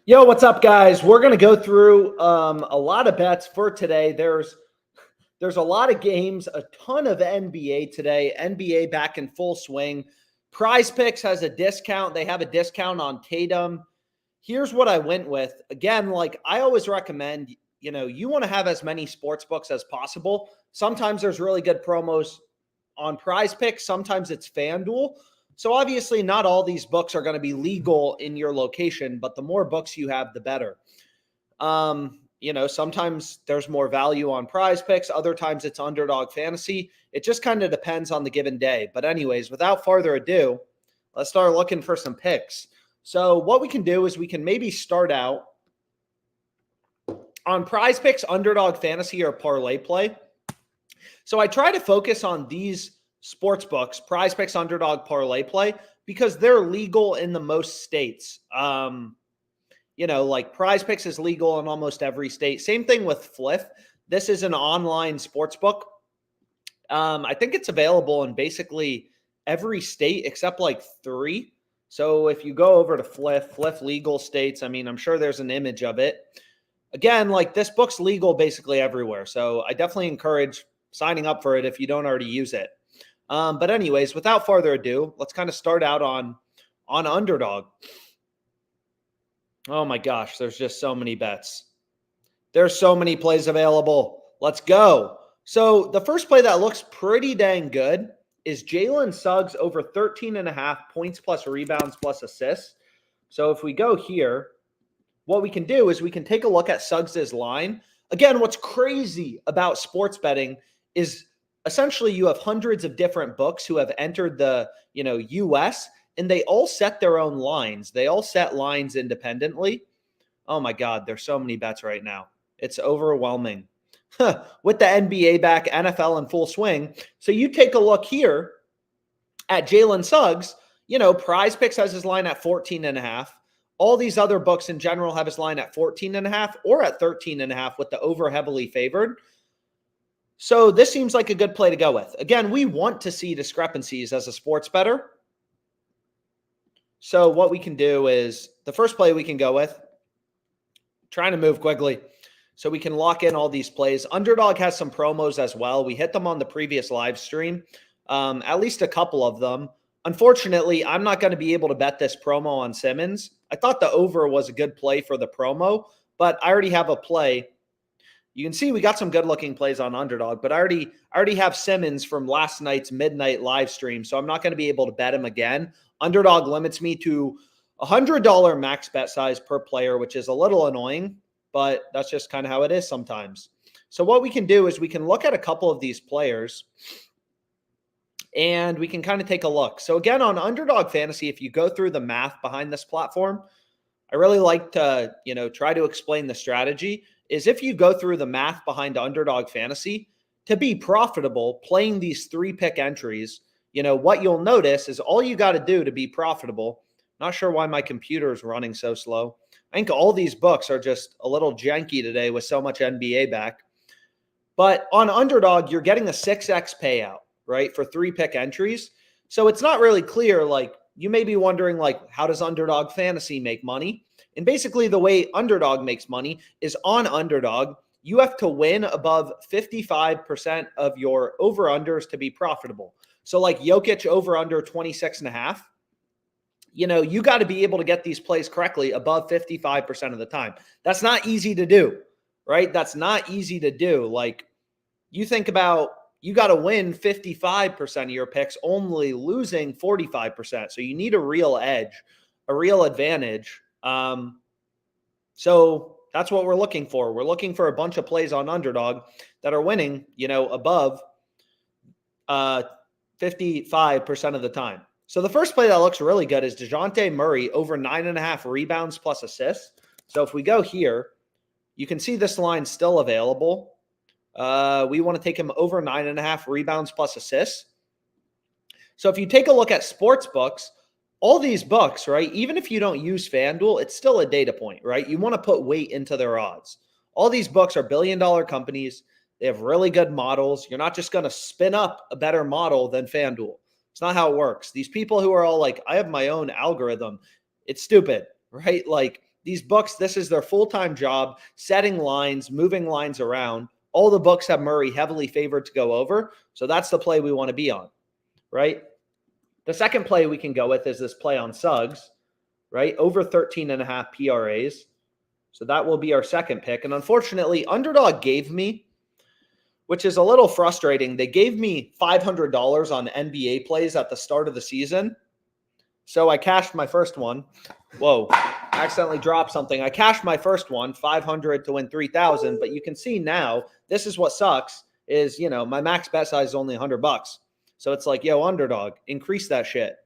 Yo, what's up, guys? We're going to go through a lot of bets for today. There's a lot of games, a ton of NBA today. NBA back in full swing. PrizePicks has a discount. They have a discount on Tatum. Here's what I went with. Again, like I always recommend, you want to have as many sports books as possible. Sometimes there's really good promos on PrizePicks. Sometimes it's FanDuel. So obviously not all these books are going to be legal in your location, but the more books you have, the better. Sometimes there's more value on PrizePicks. Other times it's Underdog Fantasy. It just kind of depends on the given day. But anyways, without further ado, let's start looking for some picks. So what we can do is we can maybe start out on PrizePicks, Underdog Fantasy, or ParlayPlay. So I try to focus on these sports books, PrizePicks, Underdog, ParlayPlay, because they're legal in the most states. Like PrizePicks is legal in almost every state. Same thing with Fliff. This is an online sports book. I think it's available in basically every state except like 3. So if you go over to Fliff legal states, I'm sure there's an image of it. Again, like this book's legal basically everywhere. So I definitely encourage signing up for it if you don't already use it. But anyways, without further ado, let's kind of start out on Underdog. Oh my gosh, there's just so many bets. There's so many plays available. Let's go. So the first play that looks pretty dang good is Jalen Suggs over 13.5 points plus rebounds plus assists. So if we go here, what we can do is we can take a look at Suggs's line. Again, what's crazy about sports betting is essentially you have hundreds of different books who have entered the, US, and they all set their own lines. They all set lines independently. Oh my God, there's so many bets right now. It's overwhelming. With the NBA back, NFL in full swing. So you take a look here at Jalen Suggs, PrizePicks has his line at 14.5. All these other books in general have his line at 14.5 or at 13.5 with the over heavily favored. So this seems like a good play to go with. Again, we want to see discrepancies as a sports bettor. So what we can do is the first play we can go with, trying to move quickly so we can lock in all these plays. Underdog has some promos as well. We hit them on the previous live stream, at least a couple of them. Unfortunately, I'm not going to be able to bet this promo on Simmons. I thought the over was a good play for the promo, but I already have a play. You can see we got some good-looking plays on Underdog, but I already have Simmons from last night's midnight live stream, so I'm not going to be able to bet him again. Underdog limits me to $100 max bet size per player, which is a little annoying, but that's just kind of how it is sometimes. So what we can do is we can look at a couple of these players, and we can kind of take a look. So again, on Underdog Fantasy, if you go through the math behind this platform, I really like to, try to explain the strategy. Is if you go through the math behind Underdog Fantasy, to be profitable playing these 3-pick entries, what you'll notice is all you got to do to be profitable. Not sure why my computer is running so slow. I think all these books are just a little janky today with so much NBA back. But on Underdog, you're getting a 6x payout, right, for 3-pick entries. So it's not really clear. Like you may be wondering, like, how does Underdog Fantasy make money? And basically the way Underdog makes money is on Underdog, you have to win above 55% of your over-unders to be profitable. So like Jokic over-under 26.5, you got to be able to get these plays correctly above 55% of the time. That's not easy to do, right? That's not easy to do. Like you think about, you got to win 55% of your picks, only losing 45%. So you need a real edge, a real advantage. So that's what we're looking for. We're looking for a bunch of plays on Underdog that are winning, above 55% of the time. So the first play that looks really good is DeJounte Murray over 9.5 rebounds plus assists. So if we go here, you can see this line still available. We want to take him over 9.5 rebounds plus assists. So if you take a look at sports books, all these books, right, even if you don't use FanDuel, it's still a data point, right? You want to put weight into their odds. All these books are billion-dollar companies. They have really good models. You're not just going to spin up a better model than FanDuel. It's not how it works. These people who are all like, I have my own algorithm, it's stupid, right? Like These books, this is their full-time job, setting lines, moving lines around. All the books have Murray heavily favored to go over. So that's the play we want to be on, right? The second play we can go with is this play on Suggs, right? Over 13.5 PRAs. So that will be our second pick. And unfortunately, Underdog gave me, which is a little frustrating, they gave me $500 on NBA plays at the start of the season. So I cashed my first one. Whoa, accidentally dropped something. I cashed my first one, 500 to win 3,000. But you can see now, this is what sucks is, my max bet size is only $100. So it's like, yo, Underdog, increase that shit.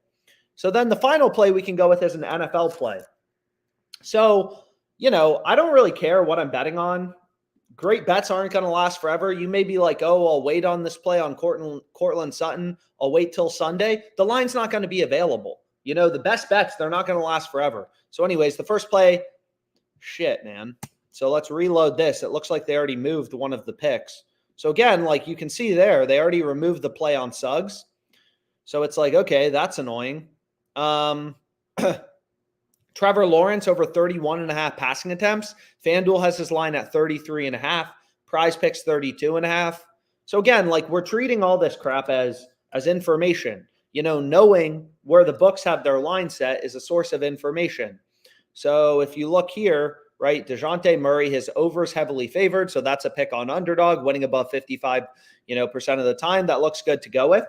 So then the final play we can go with is an NFL play. So, I don't really care what I'm betting on. Great bets aren't going to last forever. You may be like, oh, I'll wait on this play on Cortland Sutton. I'll wait till Sunday. The line's not going to be available. The best bets, they're not going to last forever. So anyways, the first play, shit, man. So let's reload this. It looks like they already moved one of the picks. So again, like you can see there, they already removed the play on Suggs. So it's like, okay, that's annoying. Trevor Lawrence over 31.5 passing attempts. FanDuel has his line at 33.5. PrizePicks 32.5. So again, like we're treating all this crap as information. Knowing where the books have their line set is a source of information. So if you look here, right, DeJounte Murray, his overs heavily favored. So that's a pick on Underdog, winning above 55%, of the time. That looks good to go with.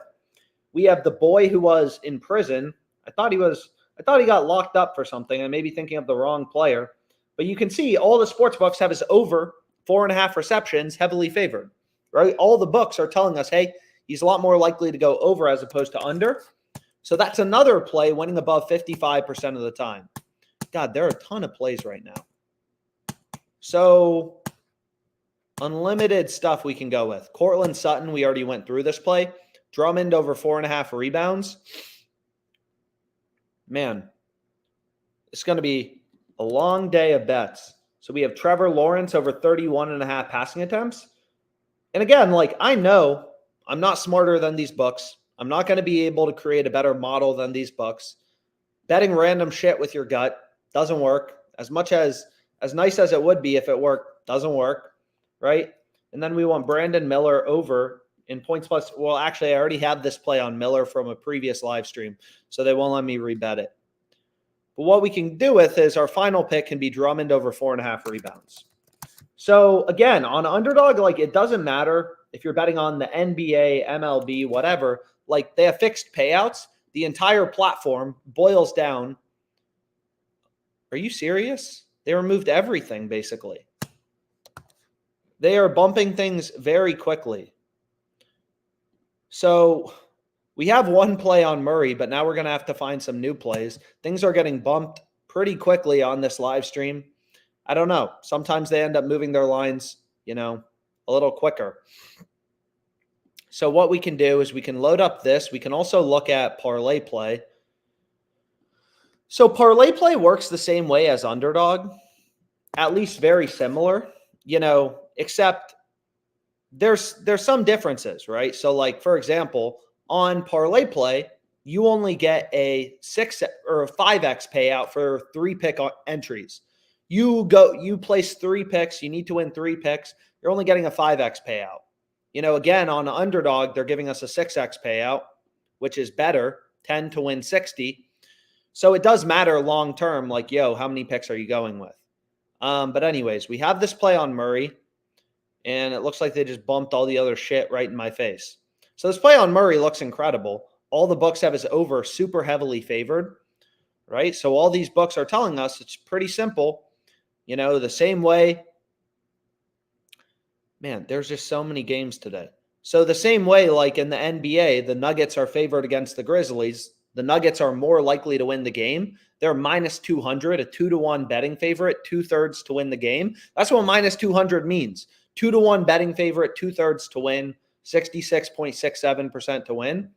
We have the boy who was in prison. I thought he got locked up for something. I may be thinking of the wrong player. But you can see all the sports books have his over 4.5 receptions heavily favored, right? All the books are telling us, hey, he's a lot more likely to go over as opposed to under. So that's another play winning above 55% of the time. God, there are a ton of plays right now. So unlimited stuff we can go with. Cortland Sutton, we already went through this play. Drummond over 4.5 rebounds. Man, it's going to be a long day of bets. So we have Trevor Lawrence over 31.5 passing attempts. And again, like I know I'm not smarter than these books. I'm not going to be able to create a better model than these books. Betting random shit with your gut doesn't work. As nice as it would be if it worked, doesn't work, right? And then we want Brandon Miller over in points plus. Well, actually, I already have this play on Miller from a previous live stream, so they won't let me rebet it. But what we can do with is our final pick can be Drummond over 4.5 rebounds. So again, on Underdog, like it doesn't matter if you're betting on the NBA, MLB, whatever, like they have fixed payouts. The entire platform boils down. Are you serious? They removed everything, basically. They are bumping things very quickly. So we have one play on Murray, but now we're going to have to find some new plays. Things are getting bumped pretty quickly on this live stream. I don't know. Sometimes they end up moving their lines, a little quicker. So what we can do is we can load up this. We can also look at ParlayPlay. So ParlayPlay works the same way as Underdog, at least very similar, except there's some differences, right? So like, for example, on ParlayPlay, you only get a 6 or a 5x payout for 3 pick entries. You place 3 picks, you need to win 3 picks, you're only getting a 5x payout. Again, on Underdog, they're giving us a 6x payout, which is better, 10 to win 60. So it does matter long term, like, yo, how many picks are you going with? But anyways, we have this play on Murray, and it looks like they just bumped all the other shit right in my face. So this play on Murray looks incredible. All the books have his over super heavily favored, right? So all these books are telling us it's pretty simple. The same way. Man, there's just so many games today. So the same way, like in the NBA, the Nuggets are favored against the Grizzlies. The Nuggets are more likely to win the game. They're minus 200, a 2-1 betting favorite, 2/3 to win the game. That's what minus 200 means. 2-1 betting favorite, 2/3 to win, 66.67% to win.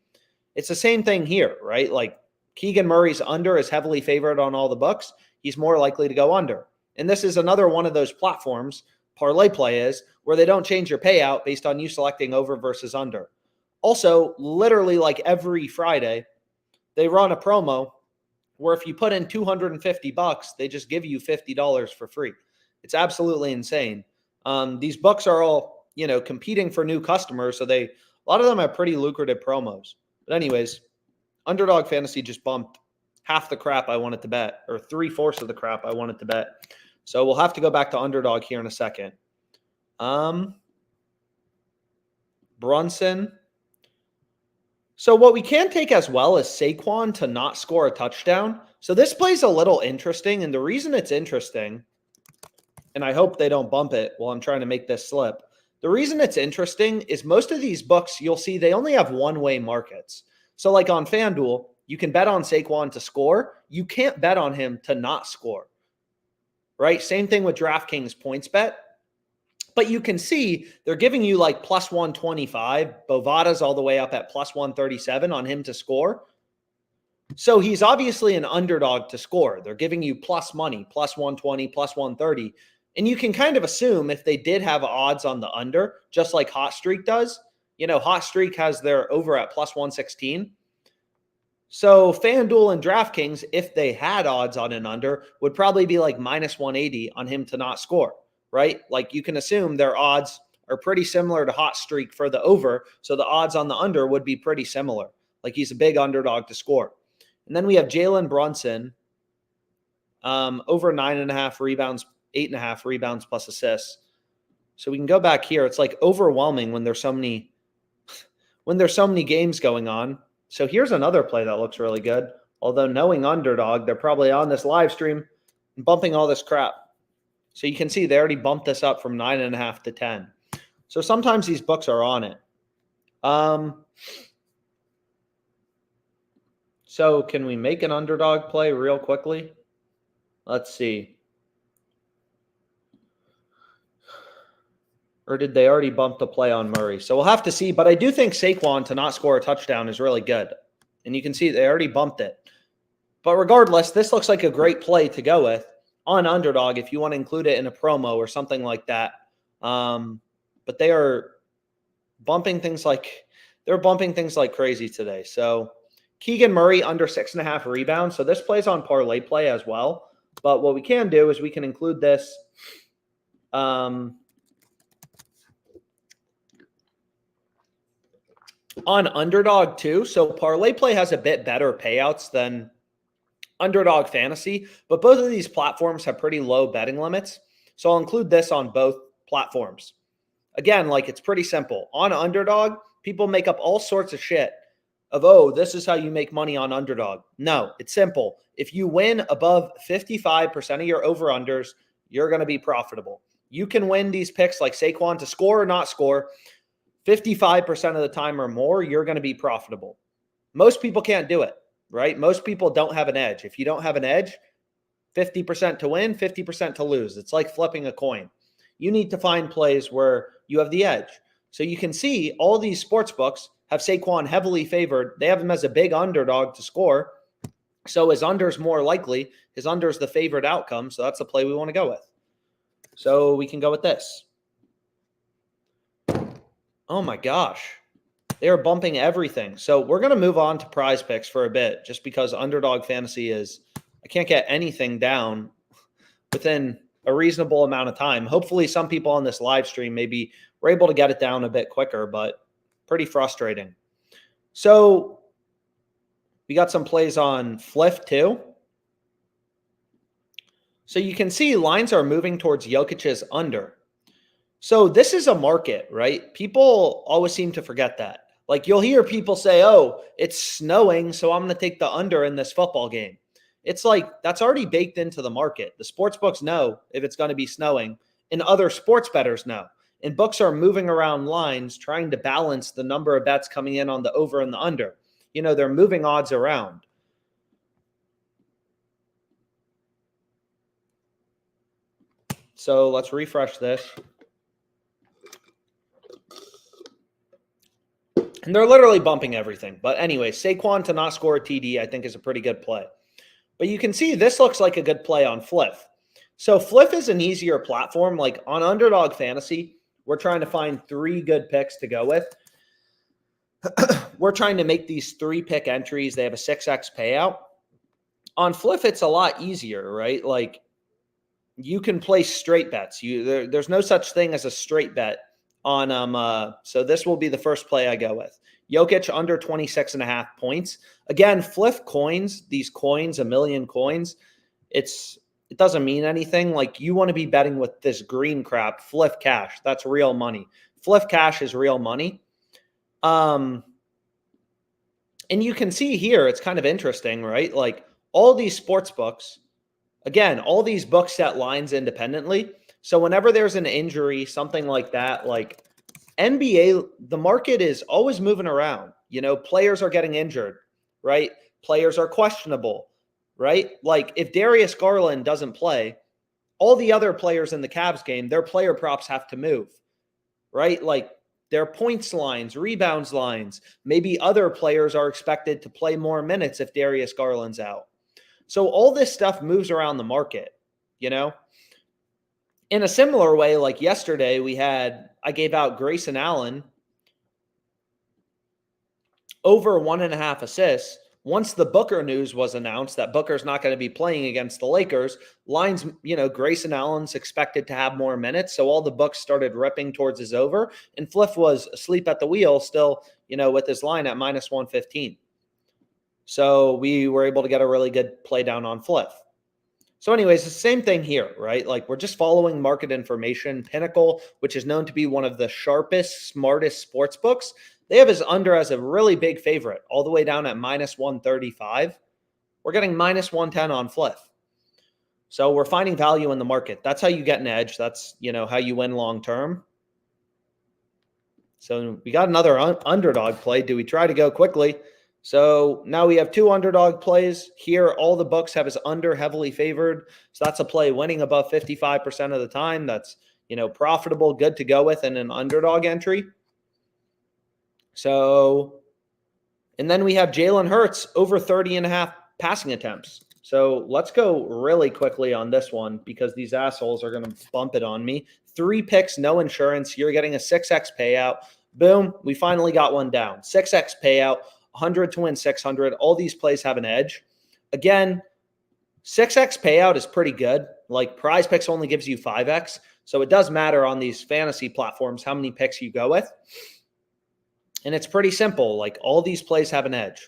It's the same thing here, right? Like Keegan Murray's under is heavily favored on all the books. He's more likely to go under. And this is another one of those platforms, ParlayPlay is, where they don't change your payout based on you selecting over versus under. Also, literally like every Friday, they run a promo where if you put in $250, they just give you $50 for free. It's absolutely insane. These books are all, competing for new customers. So a lot of them have pretty lucrative promos. But anyways, Underdog Fantasy just bumped half the crap I wanted to bet, or 3/4 of the crap I wanted to bet. So we'll have to go back to Underdog here in a second. Brunson. So what we can take as well is Saquon to not score a touchdown. So this plays a little interesting, and the reason it's interesting, and I hope they don't bump it while I'm trying to make this slip. The reason it's interesting is most of these books, you'll see they only have one-way markets. So like on FanDuel, you can bet on Saquon to score. You can't bet on him to not score, right? Same thing with DraftKings points bet. But you can see they're giving you like plus 125. Bovada's all the way up at plus 137 on him to score. So he's obviously an underdog to score. They're giving you plus money, plus 120, plus 130. And you can kind of assume if they did have odds on the under, just like Hot Streak does. Hot Streak has their over at plus 116. So FanDuel and DraftKings, if they had odds on an under, would probably be like minus 180 on him to not score, right? Like you can assume their odds are pretty similar to Hot Streak for the over. So the odds on the under would be pretty similar. Like he's a big underdog to score. And then we have Jalen Brunson, over 9.5 rebounds, 8.5 rebounds plus assists. So we can go back here. It's like overwhelming when there's so many games going on. So here's another play that looks really good. Although knowing Underdog, they're probably on this live stream and bumping all this crap. So you can see they already bumped this up from 9.5 to 10. So sometimes these books are on it. So can we make an Underdog play real quickly? Let's see. Or did they already bump the play on Murray? So we'll have to see. But I do think Saquon to not score a touchdown is really good. And you can see they already bumped it. But regardless, this looks like a great play to go with on Underdog if you want to include it in a promo or something like that. But they are bumping things like crazy today. So Keegan Murray under 6.5 rebounds. So this plays on ParlayPlay as well. But what we can do is we can include this on Underdog too. So ParlayPlay has a bit better payouts than Underdog Fantasy, but both of these platforms have pretty low betting limits. So I'll include this on both platforms. Again, like it's pretty simple. On Underdog, people make up all sorts of shit of, oh, this is how you make money on Underdog. No, it's simple. If you win above 55% of your over-unders, you're going to be profitable. You can win these picks like Saquon to score or not score 55% of the time or more, you're going to be profitable. Most people can't do it, right? Most people don't have an edge. If you don't have an edge, 50% to win, 50% to lose. It's like flipping a coin. You need to find plays where you have the edge. So you can see all these sports books have Saquon heavily favored. They have him as a big underdog to score. So his under's more likely. His under's the favored outcome. So that's the play we want to go with. So we can go with this. Oh my gosh. They are bumping everything. So we're going to move on to PrizePicks for a bit just because Underdog Fantasy I can't get anything down within a reasonable amount of time. Hopefully some people on this live stream maybe were able to get it down a bit quicker, but pretty frustrating. So we got some plays on Fliff too. So you can see lines are moving towards Jokic's under. So this is a market, right? People always seem to forget that. Like you'll hear people say, oh, it's snowing, so I'm going to take the under in this football game. It's like that's already baked into the market. The sports books know if it's going to be snowing, and other sports bettors know. And books are moving around lines trying to balance the number of bets coming in on the over and the under. They're moving odds around. So let's refresh this. And they're literally bumping everything. But anyway, Saquon to not score a TD, I think is a pretty good play. But you can see this looks like a good play on Fliff. So Fliff is an easier platform. Like on Underdog Fantasy, we're trying to find 3 good picks to go with. We're trying to make these 3-pick entries. They have a 6x payout. On Fliff, it's a lot easier, right? Like you can place straight bets. There's no such thing as a straight bet on so this will be the first play I go with. Jokic under 26.5 points. Again, Fliff coins, these coins, a million coins, it doesn't mean anything. Like you want to be betting with this green crap, Fliff cash. That's real money. Fliff cash is real money. And you can see here, it's kind of interesting, right? Like all these sports books, again, all these books set lines independently. So whenever there's an injury, something like that, like NBA, the market is always moving around. You know, players are getting injured, right? Players are questionable, right? Like if Darius Garland doesn't play, all the other players in the Cavs game, their player props have to move, right? Like their points lines, rebounds lines, maybe other players are expected to play more minutes if Darius Garland's out. So all this stuff moves around the market, you know? In a similar way, like yesterday, I gave out Grayson Allen over 1.5 assists. Once the Booker news was announced that Booker's not going to be playing against the Lakers, lines, Grayson Allen's expected to have more minutes. So all the books started ripping towards his over. And Fliff was asleep at the wheel still, with his line at minus 115. So we were able to get a really good play down on Fliff. So anyways, the same thing here, right? Like we're just following market information. Pinnacle, which is known to be one of the sharpest, smartest sports books, they have his under as a really big favorite, all the way down at minus 135. We're getting minus 110 on Fliff. So we're finding value in the market. That's how you get an edge. That's, how you win long term. So we got another underdog play. Do we try to go quickly? So now we have 2 underdog plays here. All the books have his under heavily favored. So that's a play winning above 55% of the time. That's, profitable, good to go with in an underdog entry. So, and then we have Jalen Hurts over 30.5 passing attempts. So let's go really quickly on this one because these assholes are going to bump it on me. 3 picks, no insurance. You're getting a 6x payout. Boom. We finally got one down. 6x payout. 100 to win 600. All these plays have an edge. Again, 6x payout is pretty good. Like PrizePicks only gives you 5x. So it does matter on these fantasy platforms how many picks you go with. And it's pretty simple. Like all these plays have an edge.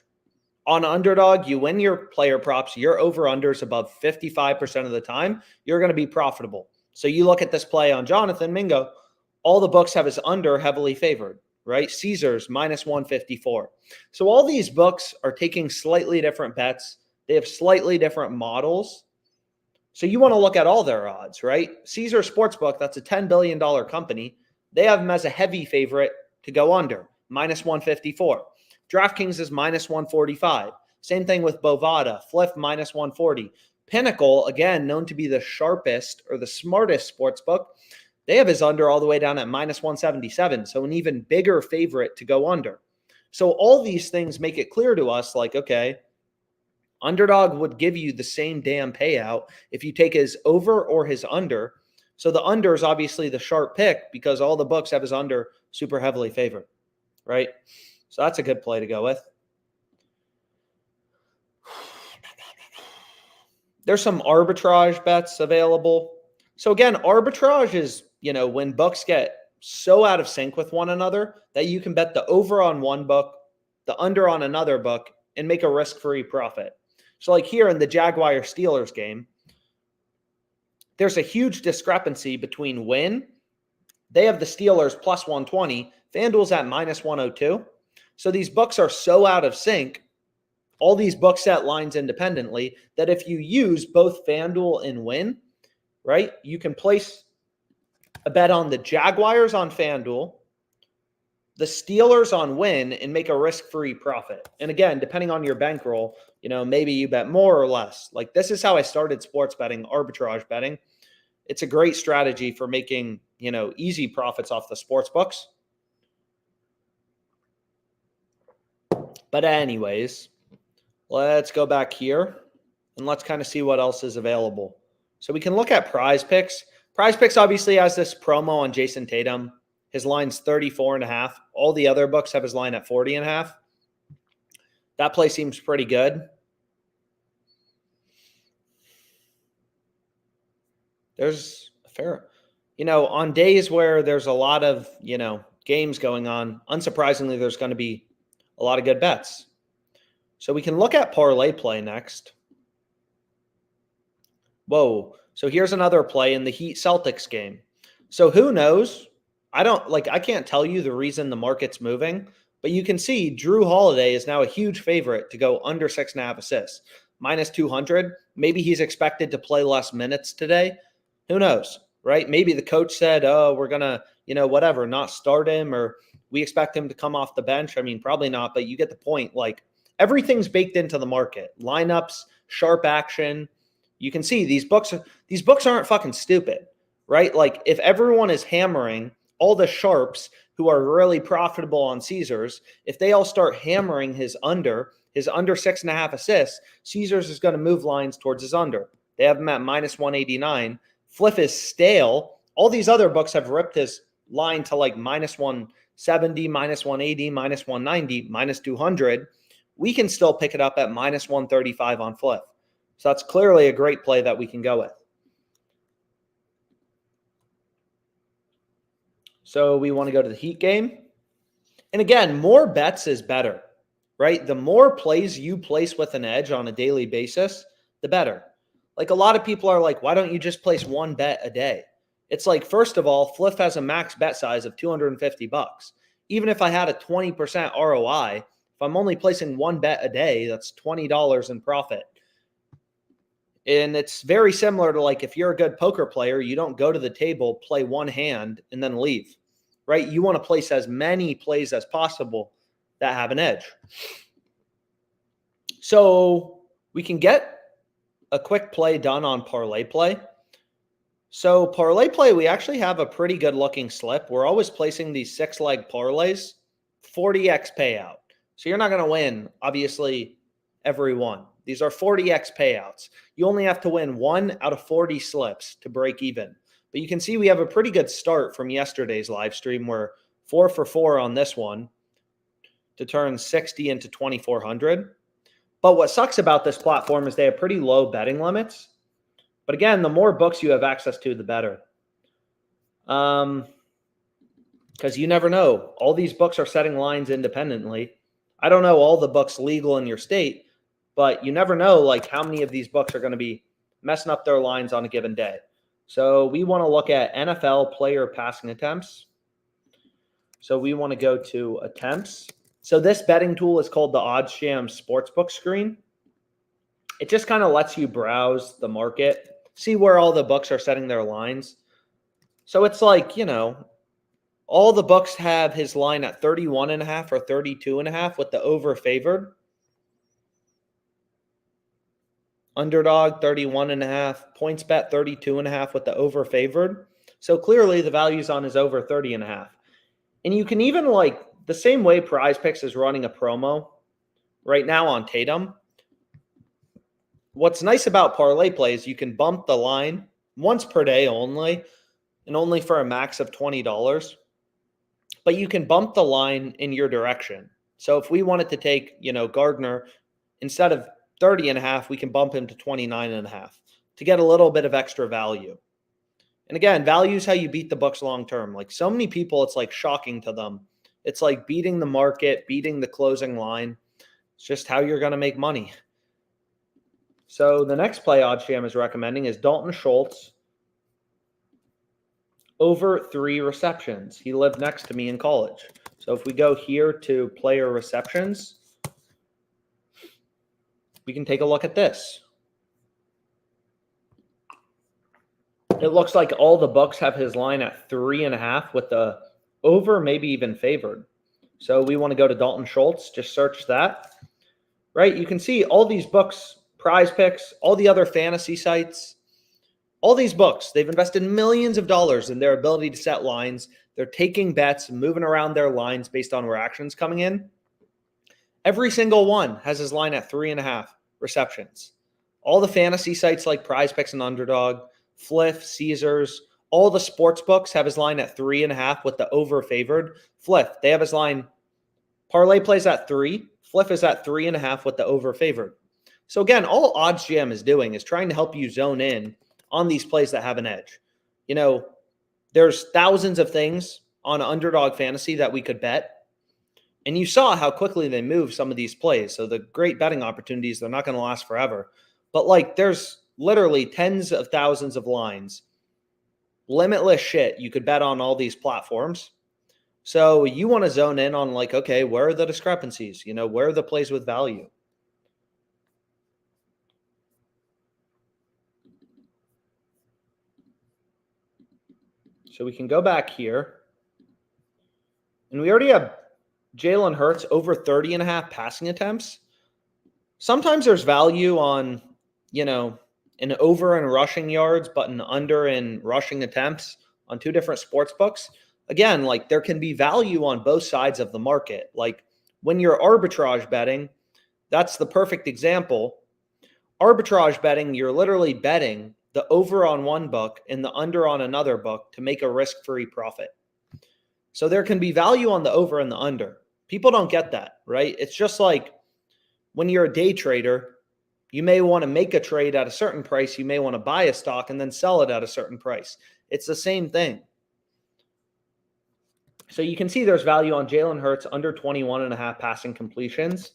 On Underdog, you win your player props. Your over-unders above 55% of the time. You're going to be profitable. So you look at this play on Jonathan Mingo. All the books have his under heavily favored. Right? Caesars minus 154. So all these books are taking slightly different bets. They have slightly different models. So you want to look at all their odds, right? Caesar Sportsbook, that's a $10 billion company. They have them as a heavy favorite to go under, minus 154. DraftKings is minus 145. Same thing with Bovada, Fliff minus 140. Pinnacle, again, known to be the sharpest or the smartest sportsbook, they have his under all the way down at minus 177. So an even bigger favorite to go under. So all these things make it clear to us like, okay, Underdog would give you the same damn payout if you take his over or his under. So the under is obviously the sharp pick because all the books have his under super heavily favored, right? So that's a good play to go with. There's some arbitrage bets available. So again, arbitrage is, when books get so out of sync with one another that you can bet the over on one book, the under on another book, and make a risk-free profit. So like here in the Jaguar-Steelers game, there's a huge discrepancy between win. They have the Steelers plus 120. FanDuel's at minus 102. So these books are so out of sync, all these books set lines independently, that if you use both FanDuel and win, right, you can place a bet on the Jaguars on FanDuel, the Steelers on win, and make a risk-free profit. And again, depending on your bankroll, maybe you bet more or less. Like this is how I started sports betting, arbitrage betting. It's a great strategy for making, easy profits off the sports books. But anyways, let's go back here and let's kind of see what else is available. So we can look at PrizePicks. PrizePicks obviously has this promo on Jason Tatum. His line's 34.5. All the other books have his line at 40.5. That play seems pretty good. There's a fair, on days where there's a lot of, games going on, unsurprisingly, there's going to be a lot of good bets. So we can look at parlay play next. Whoa. So here's another play in the Heat Celtics game. So who knows? I can't tell you the reason the market's moving, but you can see Drew Holiday is now a huge favorite to go under 6.5 assists, minus 200. Maybe he's expected to play less minutes today. Who knows, right? Maybe the coach said, oh, we're going to, whatever, not start him, or we expect him to come off the bench. I mean, probably not, but you get the point. Like, everything's baked into the market. Lineups, sharp action. You can see these books aren't fucking stupid, right? Like, if everyone is hammering all the sharps who are really profitable on Caesars, if they all start hammering his under 6.5 assists, Caesars is going to move lines towards his under. They have him at minus 189. Fliff is stale. All these other books have ripped his line to like minus 170, minus 180, minus 190, minus 200. We can still pick it up at minus 135 on Fliff. So that's clearly a great play that we can go with. So we want to go to the Heat game. And again, more bets is better, right? The more plays you place with an edge on a daily basis, the better. Like, a lot of people are like, why don't you just place one bet a day? It's like, first of all, Fliff has a max bet size of $250. Even if I had a 20% ROI, if I'm only placing one bet a day, that's $20 in profit. And it's very similar to, like, if you're a good poker player, you don't go to the table, play one hand, and then leave, right? You want to place as many plays as possible that have an edge. So we can get a quick play done on parlay play. So parlay play, we actually have a pretty good looking slip. We're always placing these 6-leg parlays, 40x payout. So you're not going to win, obviously, every one. These are 40x payouts. You only have to win 1 out of 40 slips to break even. But you can see we have a pretty good start from yesterday's live stream. We're 4 for 4 on this one to turn 60 into 2,400. But what sucks about this platform is they have pretty low betting limits. But again, the more books you have access to, the better. Because you never know. All these books are setting lines independently. I don't know all the books legal in your state, but you never know like how many of these books are going to be messing up their lines on a given day. So we want to look at NFL player passing attempts. So we want to go to attempts. So this betting tool is called the OddsJam Sportsbook screen. It just kind of lets you browse the market, see where all the books are setting their lines. So it's like, all the books have his line at 31.5 or 32.5 with the over favored. Underdog 31.5, points bet 32.5 with the over favored. So clearly the value's on his over 30.5. And you can even the same way PrizePicks is running a promo right now on Tatum. What's nice about parlay play is you can bump the line once per day only, and only for a max of $20. But you can bump the line in your direction. So if we wanted to take, Gardner, instead of 30.5, we can bump him to 29.5 to get a little bit of extra value. And again, value is how you beat the books long term. Like, so many people, it's like shocking to them. It's like beating the market, beating the closing line. It's just how you're going to make money. So the next play OddsJam is recommending is Dalton Schultz over 3 receptions. He lived next to me in college. So if we go here to player receptions, we can take a look at this. It looks like all the books have his line at 3.5 with the over, maybe even favored. So we want to go to Dalton Schultz, just search that, right? You can see all these books, PrizePicks, all the other fantasy sites, all these books, they've invested millions of dollars in their ability to set lines. They're taking bets, moving around their lines based on reactions coming in. Every single one has his line at 3.5 receptions. All the fantasy sites like PrizePicks and Underdog, Fliff, Caesars, all the sports books have his line at 3.5 with the over favored. Fliff, they have his line. Parlay plays at 3. Fliff is at 3.5 with the over favored. So again, all OddsJam is doing is trying to help you zone in on these plays that have an edge. You know, there's thousands of things on Underdog Fantasy that we could bet. And you saw how quickly they move some of these plays. So the great betting opportunities, they're not going to last forever. But like there's literally tens of thousands of lines, limitless shit you could bet on all these platforms. So you want to zone in on like, okay, where are the discrepancies? You know, where are the plays with value? So we can go back here. And we already have Jalen Hurts over 30.5 passing attempts. Sometimes there's value on, you know, an over in rushing yards, but an under in rushing attempts on two different sports books. Again, like there can be value on both sides of the market. Like when you're arbitrage betting, that's the perfect example. Arbitrage betting, you're literally betting the over on one book and the under on another book to make a risk-free profit. So there can be value on the over and the under. People don't get that, right? It's just like when you're a day trader, you may want to make a trade at a certain price. You may want to buy a stock and then sell it at a certain price. It's the same thing. So you can see there's value on Jalen Hurts under 21.5 passing completions.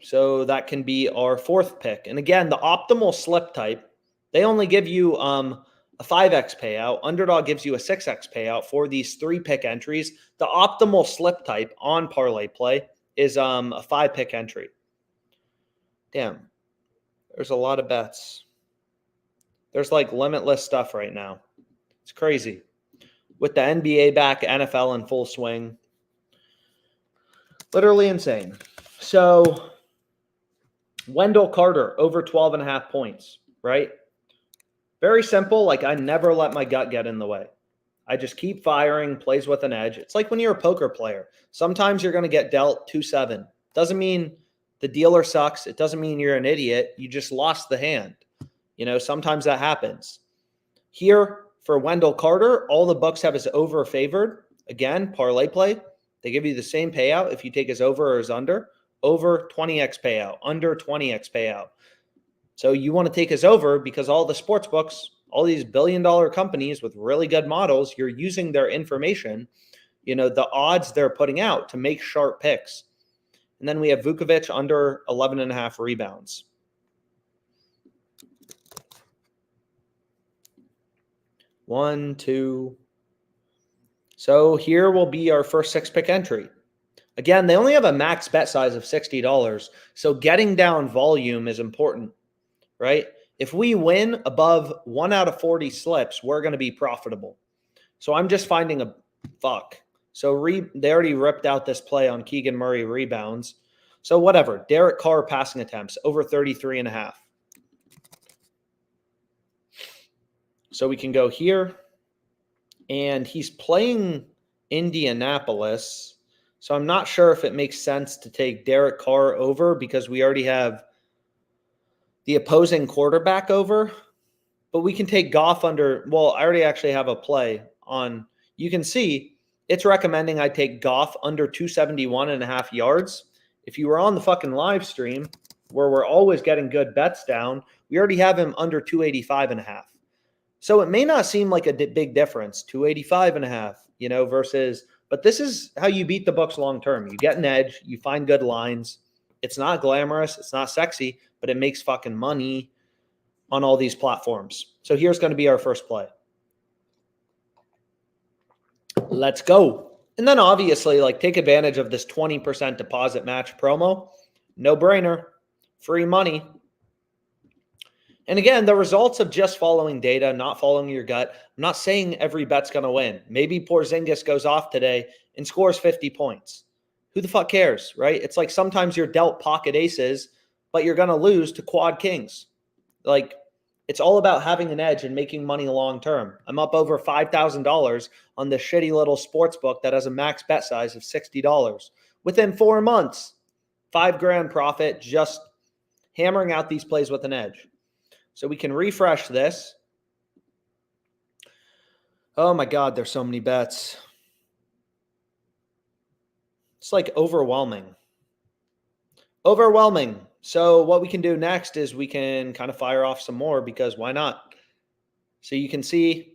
So that can be our fourth pick. And again, the optimal slip type, they only give you a 5x payout. Underdog gives you a 6x payout for these 3-pick entries. The optimal slip type on ParlayPlay is a 5-pick entry. Damn, there's a lot of bets. There's like limitless stuff right now. It's crazy. With the NBA back, NFL in full swing. Literally insane. So Wendell Carter over 12.5 points, right? Very simple. Like I never let my gut get in the way. I just keep firing, plays with an edge. It's like when you're a poker player. Sometimes you're going to get dealt 2-7. Doesn't mean the dealer sucks. It doesn't mean you're an idiot. You just lost the hand. You know, sometimes that happens. Here for Wendell Carter, all the books have his over favored. Again, parlay play. They give you the same payout if you take his over or his under. Over 20x payout, under 20x payout. So you want to take his over because all the sports books, all these billion-dollar companies with really good models, you're using their information, you know, the odds they're putting out to make sharp picks. And then we have Vukovic under 11.5 rebounds. One, two. So here will be our first 6-pick entry. Again, they only have a max bet size of $60. So getting down volume is important, right? If we win above 1 out of 40 slips, we're going to be profitable. So I'm just finding a fuck. So they already ripped out this play on Keegan Murray rebounds. So whatever. Derek Carr passing attempts over 33.5. So we can go here. And he's playing Indianapolis. So I'm not sure if it makes sense to take Derek Carr over because we already have the opposing quarterback over. But we can take Goff under. Well, I already actually have a play on. You can see it's recommending I take Goff under 271.5 yards. If you were on the fucking live stream where we're always getting good bets down, we already have him under 285.5. So it may not seem like a big difference, 285.5, you know, versus, but this is how you beat the books long term. You get an edge, you find good lines. It's not glamorous, it's not sexy, but it makes fucking money on all these platforms. So here's going to be our first play. Let's go. And then obviously, like, take advantage of this 20% deposit match promo. No brainer. Free money. And again, the results of just following data, not following your gut. I'm not saying every bet's going to win. Maybe Porzingis goes off today and scores 50 points. Who the fuck cares, right? It's like sometimes you're dealt pocket aces, but you're going to lose to quad kings. Like, it's all about having an edge and making money long term. I'm up over $5,000 on this shitty little sports book that has a max bet size of $60. Within 4 months, $5,000 profit just hammering out these plays with an edge. So we can refresh this. Oh my God, there's so many bets. It's like overwhelming. Overwhelming. So what we can do next is we can kind of fire off some more, because why not? So you can see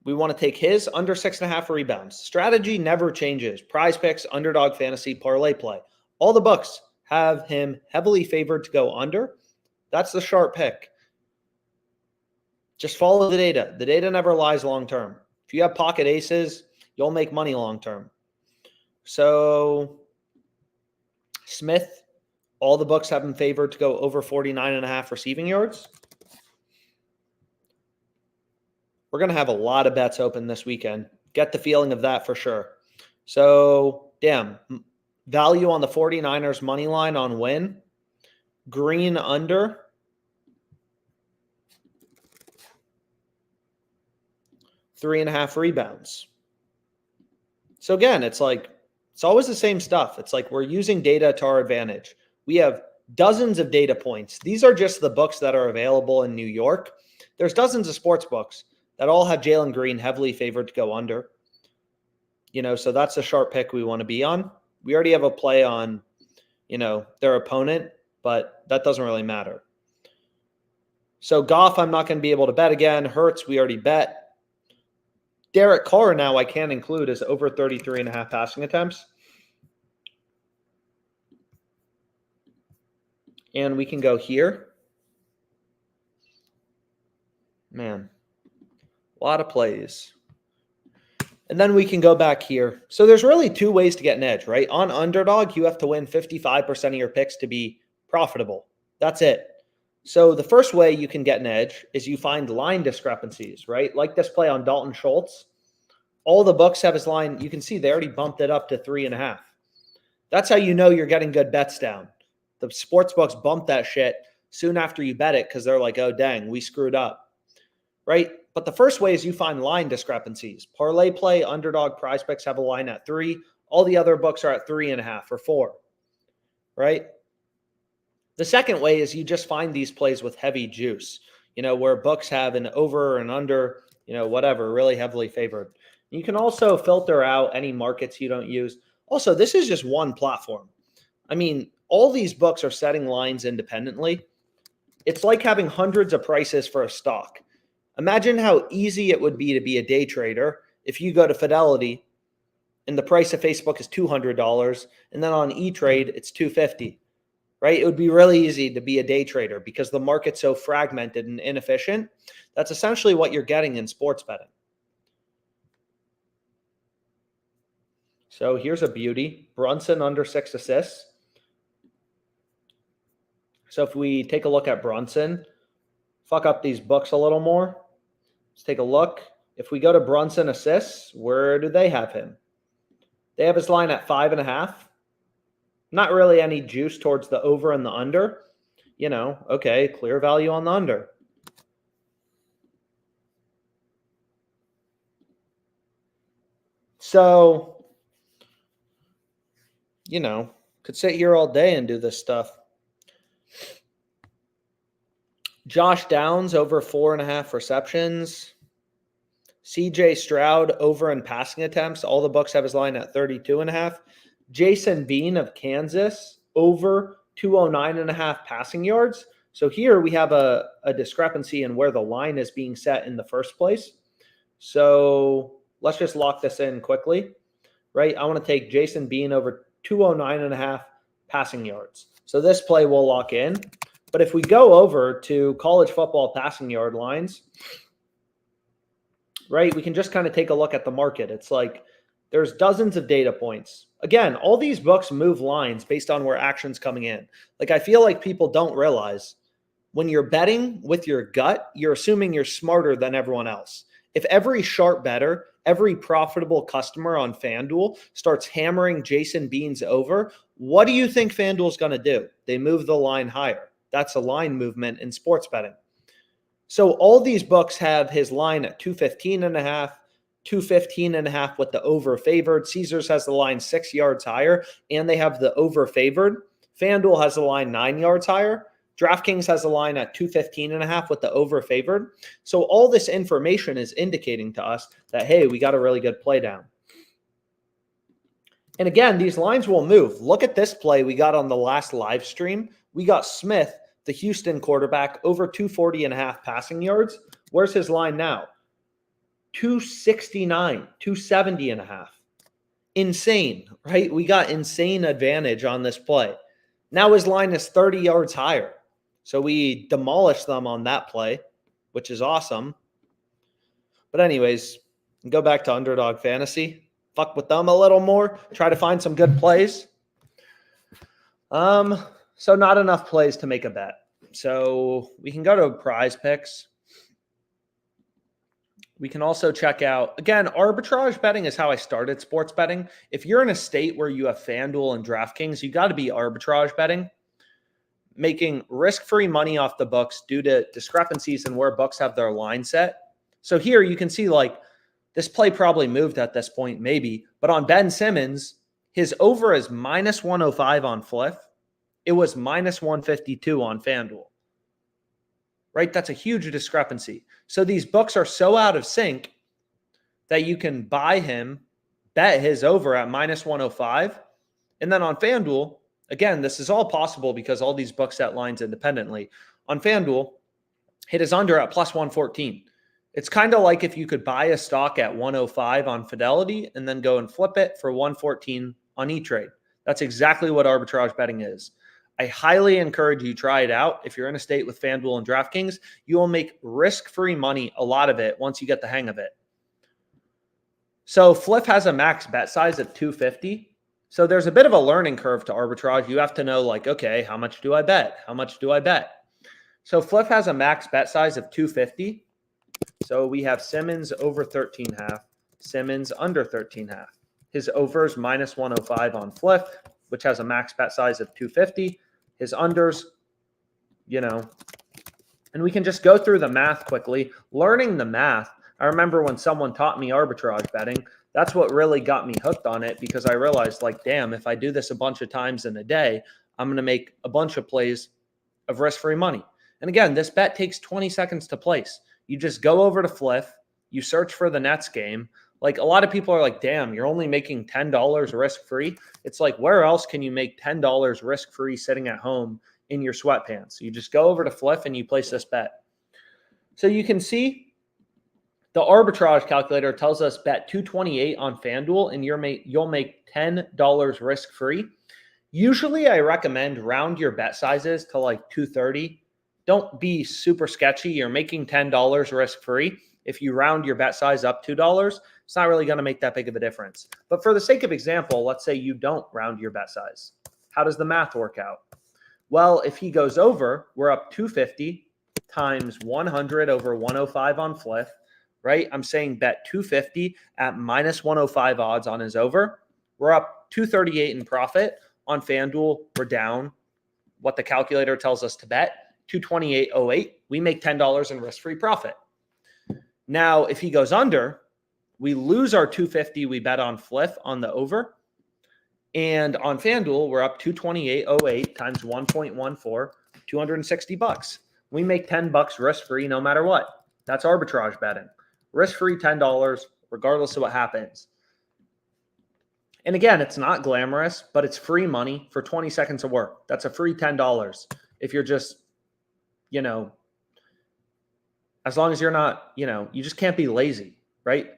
we want to take his under 6.5 rebounds. Strategy never changes. PrizePicks, Underdog Fantasy, ParlayPlay. All the books have him heavily favored to go under. That's the sharp pick. Just follow the data. The data never lies long term. If you have pocket aces, you'll make money long term. So Smith, all the books have him favored to go over 49.5 receiving yards. We're going to have a lot of bets open this weekend. Get the feeling of that for sure. So, damn. Value on the 49ers money line on win. Green under. 3.5 rebounds. So again, it's always the same stuff. It's like we're using data to our advantage. We have dozens of data points. These are just the books that are available in New York. There's dozens of sports books that all have Jalen Green heavily favored to go under. So that's a sharp pick we want to be on. We already have a play on, their opponent, but that doesn't really matter. So Goff, I'm not going to be able to bet again. Hurts, we already bet. Derek Carr now I can include as over 33.5 passing attempts. And we can go here. Man, a lot of plays. And then we can go back here. So there's really two ways to get an edge, right? On Underdog, you have to win 55% of your picks to be profitable. That's it. So the first way you can get an edge is you find line discrepancies, right? Like this play on Dalton Schultz. All the books have his line. You can see they already bumped it up to 3.5. That's how you know you're getting good bets down. The sports books bump that shit soon after you bet it because they're like, oh, dang, we screwed up, right? But the first way is you find line discrepancies. ParlayPlay, Underdog, PrizePicks have a line at 3. All the other books are at 3.5 or 4, right? The second way is you just find these plays with heavy juice, where books have an over and under, whatever, really heavily favored. You can also filter out any markets you don't use. Also, this is just one platform. I mean, all these books are setting lines independently. It's like having hundreds of prices for a stock. Imagine how easy it would be to be a day trader if you go to Fidelity and the price of Facebook is $200, and then on E-Trade it's $250, right? It would be really easy to be a day trader because the market's so fragmented and inefficient. That's essentially what you're getting in sports betting. So here's a beauty. Brunson under 6 assists. So if we take a look at Brunson, fuck up these books a little more. Let's take a look. If we go to Brunson assists, where do they have him? They have his line at 5.5. Not really any juice towards the over and the under. Okay, clear value on the under. So, could sit here all day and do this stuff. Josh Downs over 4.5 receptions. CJ Stroud over in passing attempts. All the books have his line at 32.5. Jason Bean of Kansas over 209.5 passing yards. So here we have a discrepancy in where the line is being set in the first place. So let's just lock this in quickly, right? I want to take Jason Bean over 209.5 passing yards. So this play will lock in. But if we go over to college football passing yard lines, right, we can just kind of take a look at the market. It's like there's dozens of data points. Again, all these books move lines based on where action's coming in. Like I feel like people don't realize when you're betting with your gut, you're assuming you're smarter than everyone else. If every sharp bettor, every profitable customer on FanDuel starts hammering Jason Beans over, what do you think FanDuel's going to do? They move the line higher. That's a line movement in sports betting. So all these books have his line at 215.5, 215.5 with the over favored. Caesars has the line 6 yards higher, and they have the over favored. FanDuel has the line 9 yards higher. DraftKings has the line at 215.5 with the over favored. So all this information is indicating to us that, hey, we got a really good play down. And again, these lines will move. Look at this play we got on the last live stream. We got Smith, the Houston quarterback, over 240.5 passing yards. Where's his line now? 269, 270.5. Insane, right? We got insane advantage on this play. Now his line is 30 yards higher. So we demolished them on that play, which is awesome. But anyways, go back to Underdog Fantasy. Fuck with them a little more. Try to find some good plays. So not enough plays to make a bet. So we can go to PrizePicks. We can also check out, again, arbitrage betting is how I started sports betting. If you're in a state where you have FanDuel and DraftKings, you got to be arbitrage betting, making risk-free money off the books due to discrepancies in where books have their line set. So here you can see like this play probably moved at this point, maybe, but on Ben Simmons, his over is minus 105 on Fliff. It was minus 152 on FanDuel. Right? That's a huge discrepancy. So these books are so out of sync that you can buy him, bet his over at minus 105. And then on FanDuel, again, this is all possible because all these books set lines independently. On FanDuel, hit his under at plus 114. It's kind of like if you could buy a stock at 105 on Fidelity and then go and flip it for 114 on E-Trade. That's exactly what arbitrage betting is. I highly encourage you try it out. If you're in a state with FanDuel and DraftKings, you will make risk-free money, a lot of it, once you get the hang of it. So Fliff has a max bet size of 250. So there's a bit of a learning curve to arbitrage. You have to know like, okay, how much do I bet? How much do I bet? So Fliff has a max bet size of 250. So we have Simmons over 13.5, Simmons under 13.5. His over is minus 105 on Fliff, which has a max bet size of 250. His unders, and we can just go through the math quickly. Learning the math, I remember when someone taught me arbitrage betting, that's what really got me hooked on it because I realized like, damn, if I do this a bunch of times in a day, I'm going to make a bunch of plays of risk-free money. And again, this bet takes 20 seconds to place. You just go over to Fliff, you search for the Nets game. Like a lot of people are like, damn, you're only making $10 risk-free. It's like, where else can you make $10 risk-free sitting at home in your sweatpants? You just go over to Fliff and you place this bet. So you can see the arbitrage calculator tells us bet 228 on FanDuel and you'll make $10 risk-free. Usually I recommend round your bet sizes to like 230. Don't be super sketchy. You're making $10 risk-free. If you round your bet size up $2, it's not really going to make that big of a difference. But for the sake of example, let's say you don't round your bet size. How does the math work out? Well, if he goes over, we're up 250 times 100 over 105 on Fliff, right? I'm saying bet 250 at minus 105 odds on his over. We're up 238 in profit. On FanDuel, we're down what the calculator tells us to bet, 228.08. We make $10 in risk-free profit. Now, if he goes under, we lose our 250 we bet on Fliff on the over. And on FanDuel, we're up 228.08 times 1.14, $260. We make $10 risk-free no matter what. That's arbitrage betting. Risk-free $10 regardless of what happens. And again, it's not glamorous, but it's free money for 20 seconds of work. That's a free $10. If you're just, as long as you're not, you just can't be lazy, right?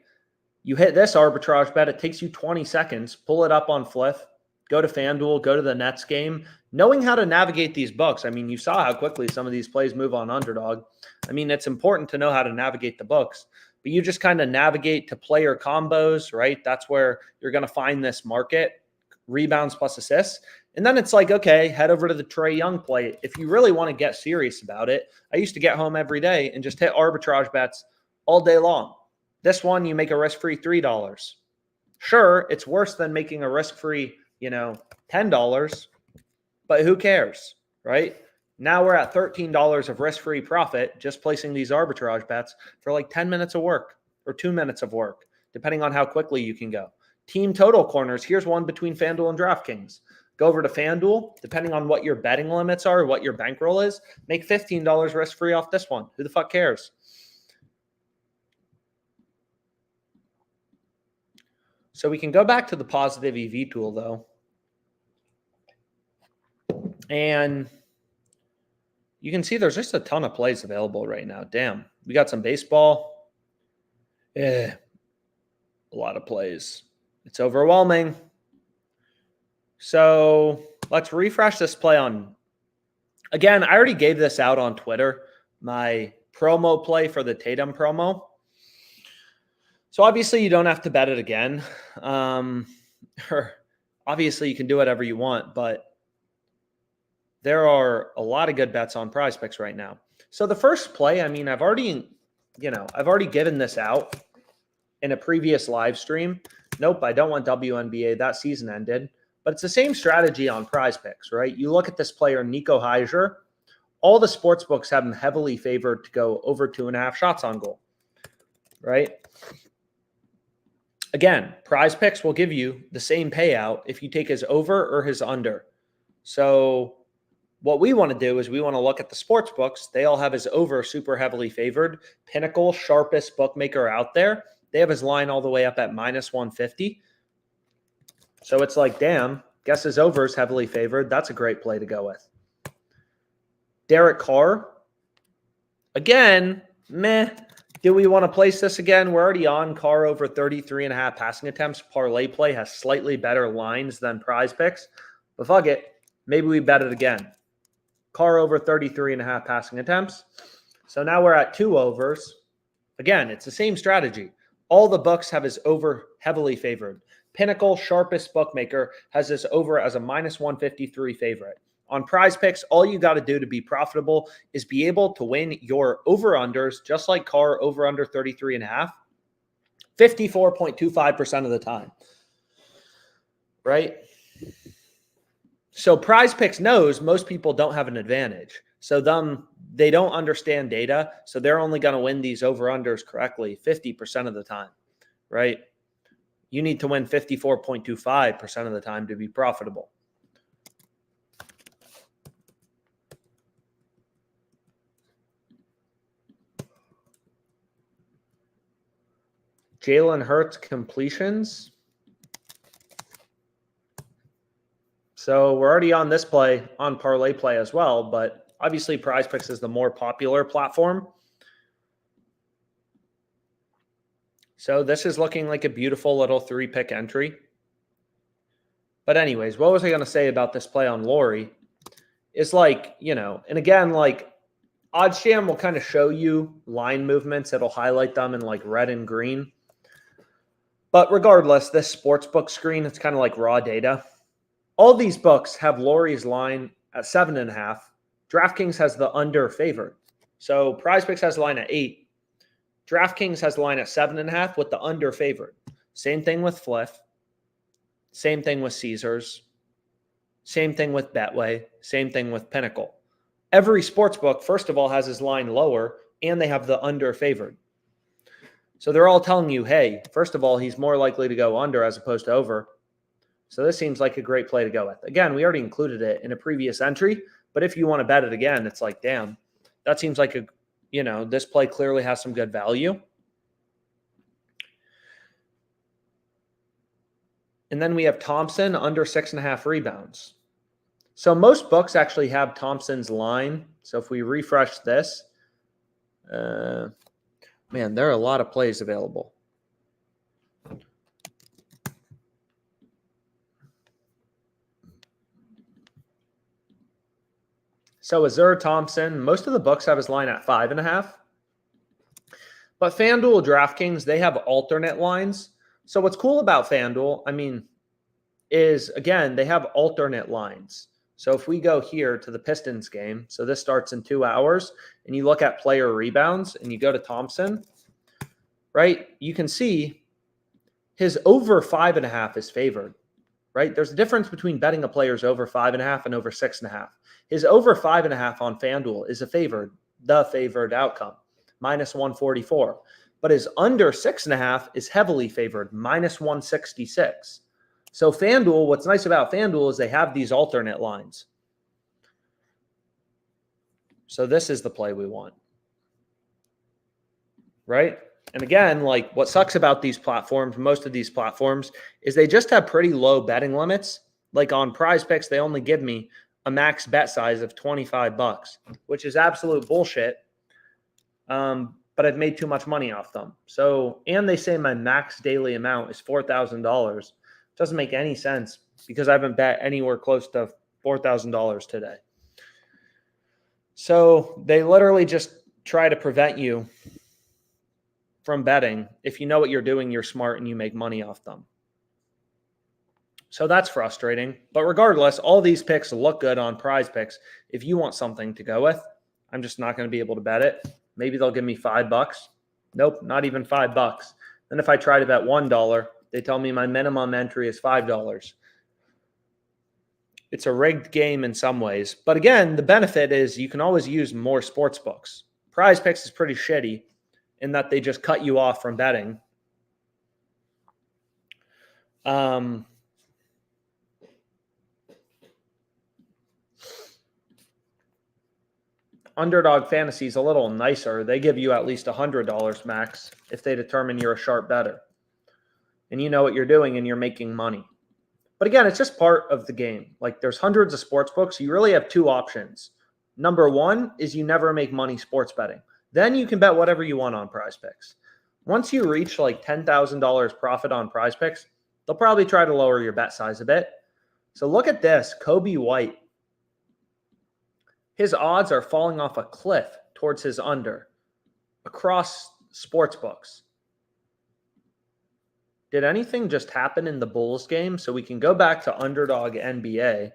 You hit this arbitrage bet, it takes you 20 seconds, pull it up on Fliff, go to FanDuel, go to the Nets game. Knowing how to navigate these books, I mean, you saw how quickly some of these plays move on Underdog. I mean, it's important to know how to navigate the books, but you just kind of navigate to player combos, right? That's where you're going to find this market, rebounds plus assists. And then it's like, okay, head over to the Trae Young play. If you really want to get serious about it, I used to get home every day and just hit arbitrage bets all day long. This one, you make a risk-free $3. Sure, it's worse than making a risk-free, $10, but who cares, right? Now we're at $13 of risk-free profit just placing these arbitrage bets for like 10 minutes of work or 2 minutes of work, depending on how quickly you can go. Team total corners, here's one between FanDuel and DraftKings. Go over to FanDuel, depending on what your betting limits are, what your bankroll is, make $15 risk-free off this one. Who the fuck cares? So we can go back to the positive EV tool, though. And you can see there's just a ton of plays available right now. Damn. We got some baseball. A lot of plays. It's overwhelming. So let's refresh this play on. Again, I already gave this out on Twitter, my promo play for the Tatum promo. So obviously you don't have to bet it again. Or obviously you can do whatever you want, but there are a lot of good bets on PrizePicks right now. So the first play, I mean, I've already given this out in a previous live stream. Nope, I don't want WNBA. That season ended. But it's the same strategy on PrizePicks, right? You look at this player, Nico Heiser. All the sports books have him heavily favored to go over 2.5 shots on goal, right? Again, PrizePicks will give you the same payout if you take his over or his under. So what we want to do is we want to look at the sports books. They all have his over super heavily favored. Pinnacle, sharpest bookmaker out there. They have his line all the way up at -150. So it's like, damn, guess his over is heavily favored. That's a great play to go with. Derek Carr. Again, meh. Do we want to place this again? We're already on Carr over 33.5 passing attempts. ParlayPlay has slightly better lines than PrizePicks. But fuck it. Maybe we bet it again. Carr over 33.5 passing attempts. So now we're at 2 overs. Again, it's the same strategy. All the books have his over heavily favored. Pinnacle, sharpest bookmaker, has this over as a -153 favorite. On PrizePicks, all you got to do to be profitable is be able to win your over-unders, just like Carr over under 33.5, 54.25% of the time, right? So PrizePicks knows most people don't have an advantage. So they don't understand data, so they're only going to win these over-unders correctly 50% of the time, right? You need to win 54.25% of the time to be profitable. Jalen Hurts completions. So we're already on this play on ParlayPlay as well, but obviously PrizePicks is the more popular platform. So this is looking like a beautiful little 3-pick entry. But anyways, what was I going to say about this play on Laurie? It's like, and again, like OddsJam will kind of show you line movements. It'll highlight them in like red and green. But regardless, this sportsbook screen, it's kind of like raw data. All these books have Laurie's line at 7.5. DraftKings has the under favored. So PrizePicks has the line at 8. DraftKings has the line at 7.5 with the under favored. Same thing with Fliff. Same thing with Caesars. Same thing with Betway. Same thing with Pinnacle. Every sportsbook, first of all, has his line lower, and they have the under favored. So they're all telling you, hey, first of all, he's more likely to go under as opposed to over. So this seems like a great play to go with. Again, we already included it in a previous entry, but if you want to bet it again, it's like, damn, that seems like this play clearly has some good value. And then we have Thompson under 6.5 rebounds. So most books actually have Thompson's line. So if we refresh this, man, there are a lot of plays available. So Azur Thompson, most of the books have his line at 5.5. But FanDuel, DraftKings, they have alternate lines. So what's cool about FanDuel, is, again, they have alternate lines. So if we go here to the Pistons game, so this starts in 2 hours, and you look at player rebounds, and you go to Thompson, right? You can see his over 5.5 is favored, right? There's a difference between betting a player's over 5.5 and over 6.5. His over 5.5 on FanDuel is the favored outcome, -144. But his under 6.5 is heavily favored, -166. So FanDuel, what's nice about FanDuel is they have these alternate lines. So this is the play we want, right? And again, like what sucks about these platforms, most of these platforms, is they just have pretty low betting limits. Like on PrizePicks, they only give me a max bet size of $25, which is absolute bullshit. But I've made too much money off them. So, and they say my max daily amount is $4,000. Doesn't make any sense because I haven't bet anywhere close to $4,000 today. So they literally just try to prevent you from betting. If you know what you're doing, you're smart and you make money off them. So that's frustrating. But regardless, all these picks look good on PrizePicks. If you want something to go with, I'm just not going to be able to bet it. Maybe they'll give me $5. Nope, not even $5. Then if I try to bet $1, they tell me my minimum entry is $5. It's a rigged game in some ways. But again, the benefit is you can always use more sports books. PrizePicks is pretty shitty in that they just cut you off from betting. Underdog Fantasy is a little nicer. They give you at least $100 max if they determine you're a sharp bettor. And you know what you're doing and you're making money. But again, it's just part of the game. Like there's hundreds of sports books. You really have two options. Number one is you never make money sports betting. Then you can bet whatever you want on PrizePicks. Once you reach like $10,000 profit on PrizePicks, they'll probably try to lower your bet size a bit. So look at this, Kobe White. His odds are falling off a cliff towards his under across sports books. Did anything just happen in the Bulls game? So we can go back to Underdog NBA.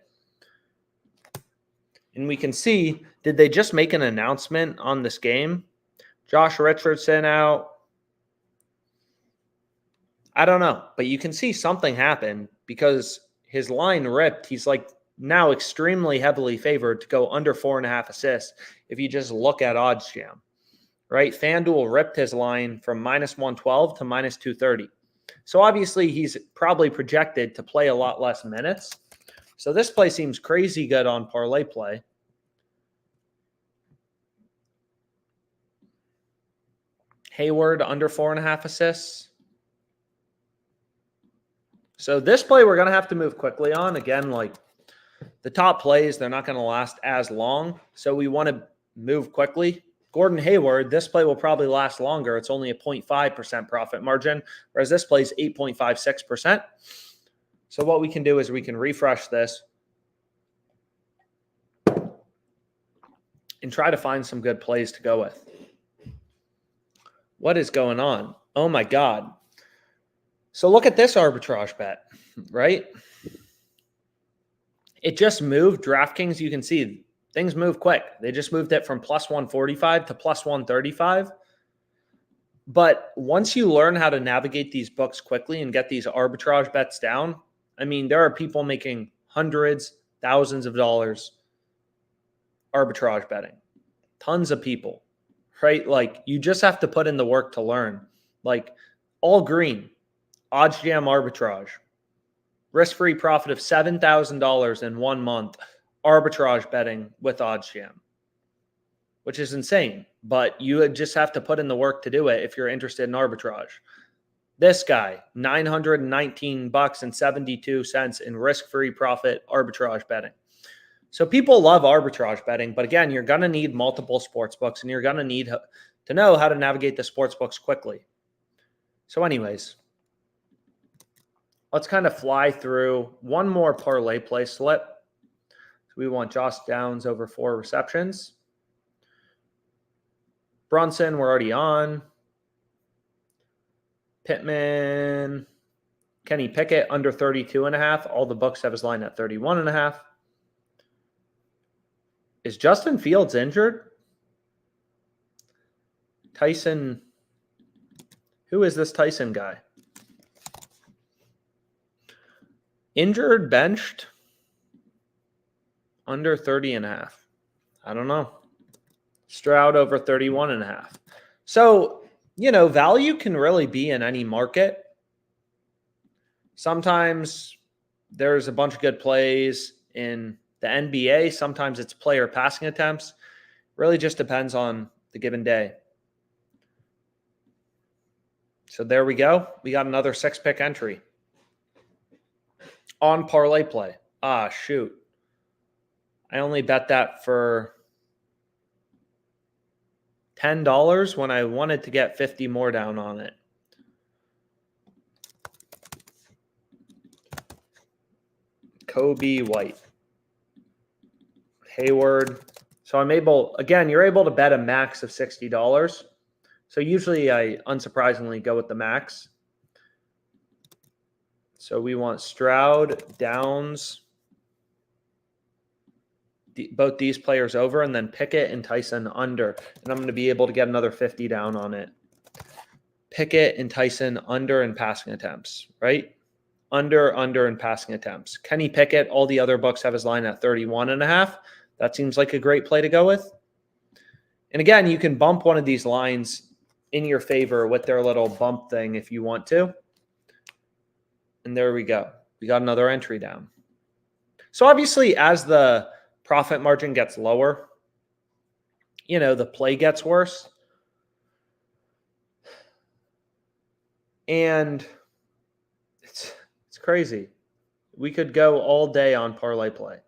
And we can see, did they just make an announcement on this game? Josh Richardson out. I don't know. But you can see something happened because his line ripped. He's like now extremely heavily favored to go under 4.5 assists if you just look at OddsJam, right? FanDuel ripped his line from -112 to -230. So obviously he's probably projected to play a lot less minutes. So this play seems crazy good on ParlayPlay. Hayward under 4.5 assists. So this play we're going to have to move quickly on. Again, like the top plays, they're not going to last as long. So we want to move quickly. Gordon Hayward, this play will probably last longer. It's only a 0.5% profit margin, whereas this play is 8.56%. So what we can do is we can refresh this and try to find some good plays to go with. What is going on? Oh my God. So look at this arbitrage bet, right? It just moved. DraftKings, you can see things move quick. They just moved it from +145 to +135. But once you learn how to navigate these books quickly and get these arbitrage bets down, I mean, there are people making hundreds, thousands of dollars arbitrage betting. Tons of people, right? Like you just have to put in the work to learn. Like all green, OddsJam arbitrage, risk-free profit of $7,000 in 1 month, arbitrage betting with OddsJam, which is insane. But you just have to put in the work to do it if you're interested in arbitrage. This guy, $919.72 in risk-free profit arbitrage betting. So people love arbitrage betting, but again, you're going to need multiple sports books and you're going to need to know how to navigate the sports books quickly. So anyways, let's kind of fly through one more parlay play slip. So we want Josh Downs over 4 receptions. Brunson, we're already on. Pittman, Kenny Pickett under 32.5. All the books have his line at 31.5. Is Justin Fields injured? Tyson, who is this Tyson guy? Injured, benched, under 30.5. I don't know. Stroud over 31.5. So, you know, value can really be in any market. Sometimes there's a bunch of good plays in the NBA. Sometimes it's player passing attempts. Really just depends on the given day. So there we go. We got another 6-pick entry on ParlayPlay. Ah, shoot. I only bet that for $10 when I wanted to get 50 more down on it. Kobe White. Hayward. So I'm able, again, you're able to bet a max of $60. So usually I unsurprisingly go with the max. So we want Stroud, Downs, both these players over, and then Pickett and Tyson under. And I'm going to be able to get another 50 down on it. Pickett and Tyson under in passing attempts, right? Under in passing attempts. Kenny Pickett, all the other books have his line at 31.5. That seems like a great play to go with. And again, you can bump one of these lines in your favor with their little bump thing if you want to. And there we go. We got another entry down. So obviously, as the profit margin gets lower, you know, the play gets worse. And it's crazy. We could go all day on ParlayPlay.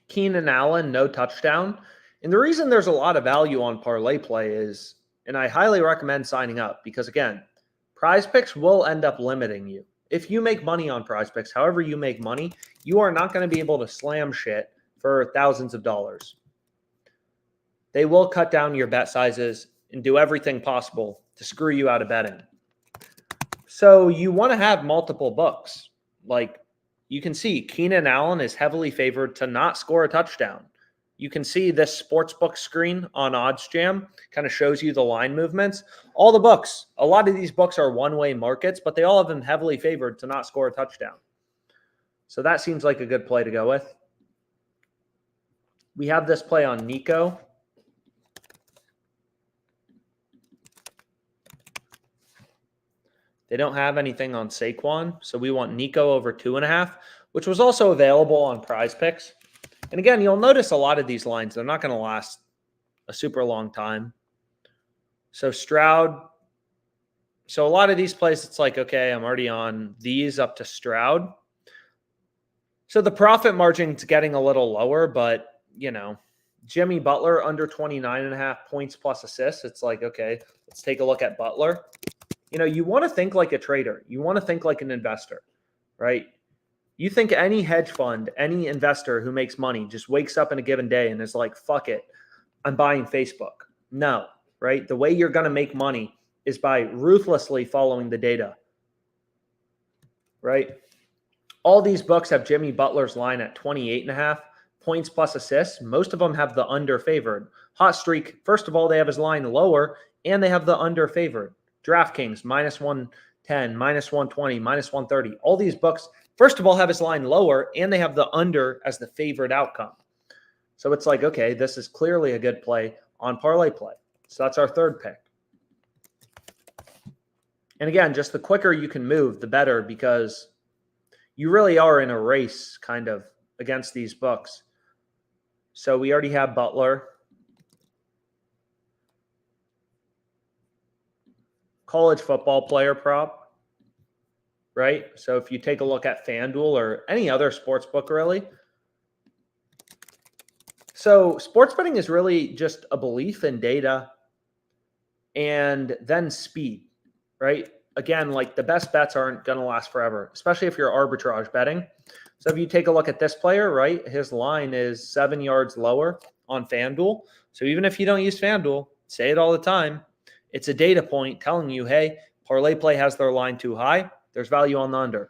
Keenan Allen, no touchdown. And the reason there's a lot of value on ParlayPlay is, and I highly recommend signing up because, again, PrizePicks will end up limiting you. If you make money on PrizePicks, however you make money, you are not going to be able to slam shit for thousands of dollars. They will cut down your bet sizes and do everything possible to screw you out of betting. So you want to have multiple books. Like, you can see Keenan Allen is heavily favored to not score a touchdown. You can see this sportsbook screen on OddsJam kind of shows you the line movements. All the books, a lot of these books are one-way markets, but they all have them heavily favored to not score a touchdown. So that seems like a good play to go with. We have this play on Nico. They don't have anything on Saquon, so we want Nico over 2.5, which was also available on PrizePicks. And again, you'll notice a lot of these lines, they're not going to last a super long time. So Stroud, so a lot of these plays, it's like, okay, I'm already on these up to Stroud. So the profit margin's getting a little lower, but, you know, Jimmy Butler under 29.5 points plus assists. It's like, okay, let's take a look at Butler. You know, you want to think like a trader. You want to think like an investor, right? You think any hedge fund, any investor who makes money just wakes up in a given day and is like, fuck it, I'm buying Facebook. No, right? The way you're going to make money is by ruthlessly following the data, right? All these books have Jimmy Butler's line at 28.5 points plus assists. Most of them have the under favored. Hot streak, first of all, they have his line lower and they have the under favored. DraftKings, minus 110, minus 120, minus 130. All these books, first of all, have his line lower, and they have the under as the favored outcome. So it's like, okay, this is clearly a good play on ParlayPlay. So that's our third pick. And again, just the quicker you can move, the better, because you really are in a race kind of against these books. So we already have Butler. College football player prop, right? So if you take a look at FanDuel or any other sports book, really. So sports betting is really just a belief in data and then speed, right? Again, like the best bets aren't going to last forever, especially if you're arbitrage betting. So if you take a look at this player, right, his line is 7 yards lower on FanDuel. So even if you don't use FanDuel, say it all the time, it's a data point telling you, hey, ParlayPlay has their line too high. There's value on the under.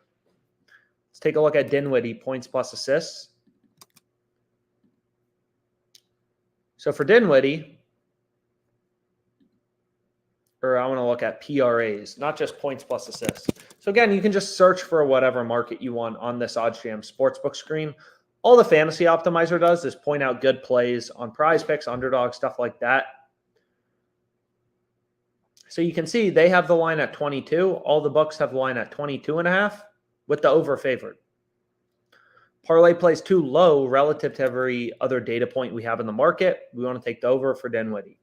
Let's take a look at Dinwiddie, points plus assists. So for Dinwiddie, or I want to look at PRAs, not just points plus assists. So again, you can just search for whatever market you want on this OddsJam sportsbook screen. All the fantasy optimizer does is point out good plays on PrizePicks, Underdog, stuff like that. So you can see they have the line at 22. All the books have the line at 22.5 with the over favored. Parlay plays too low relative to every other data point we have in the market. We want to take the over for Dinwiddie.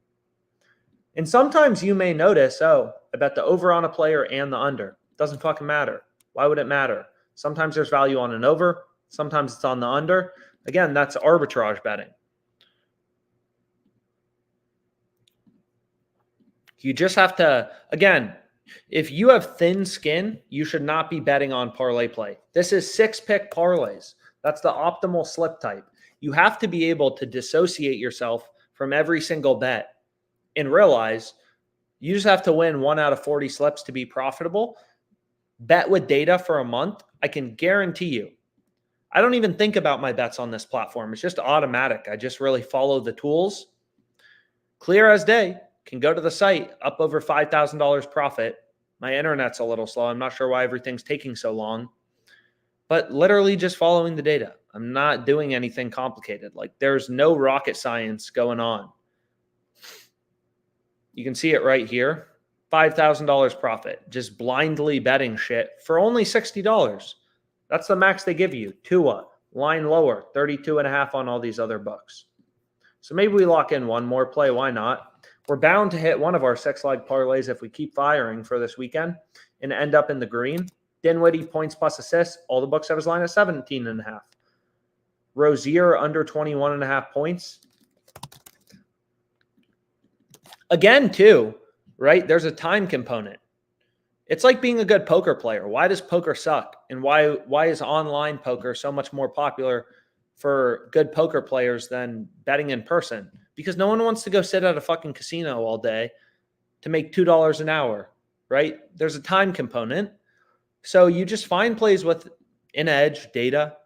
And sometimes you may notice, I bet the over on a player and the under. Doesn't fucking matter. Why would it matter? Sometimes there's value on an over. Sometimes it's on the under. Again, that's arbitrage betting. You just have to, again, if you have thin skin, you should not be betting on parlay play. This is 6-pick parlays. That's the optimal slip type. You have to be able to dissociate yourself from every single bet and realize you just have to win 1 out of 40 slips to be profitable. Bet with data for a month. I can guarantee you. I don't even think about my bets on this platform. It's just automatic. I just really follow the tools. Clear as day. Can go to the site, up over $5,000 profit. My internet's a little slow. I'm not sure why everything's taking so long. But literally just following the data. I'm not doing anything complicated. Like, there's no rocket science going on. You can see it right here. $5,000 profit. Just blindly betting shit for only $60. That's the max they give you. Tua, line lower, 32.5 on all these other books. So maybe we lock in one more play. Why not? We're bound to hit one of our 6-leg parlays if we keep firing for this weekend and end up in the green. Dinwiddie, points plus assists. All the books have his line at 17.5. Rozier, under 21.5 points. Again, too, right? There's a time component. It's like being a good poker player. Why does poker suck? And why is online poker so much more popular for good poker players than betting in person? Because no one wants to go sit at a fucking casino all day to make $2 an hour, right? There's a time component. So you just find plays with an edge, data,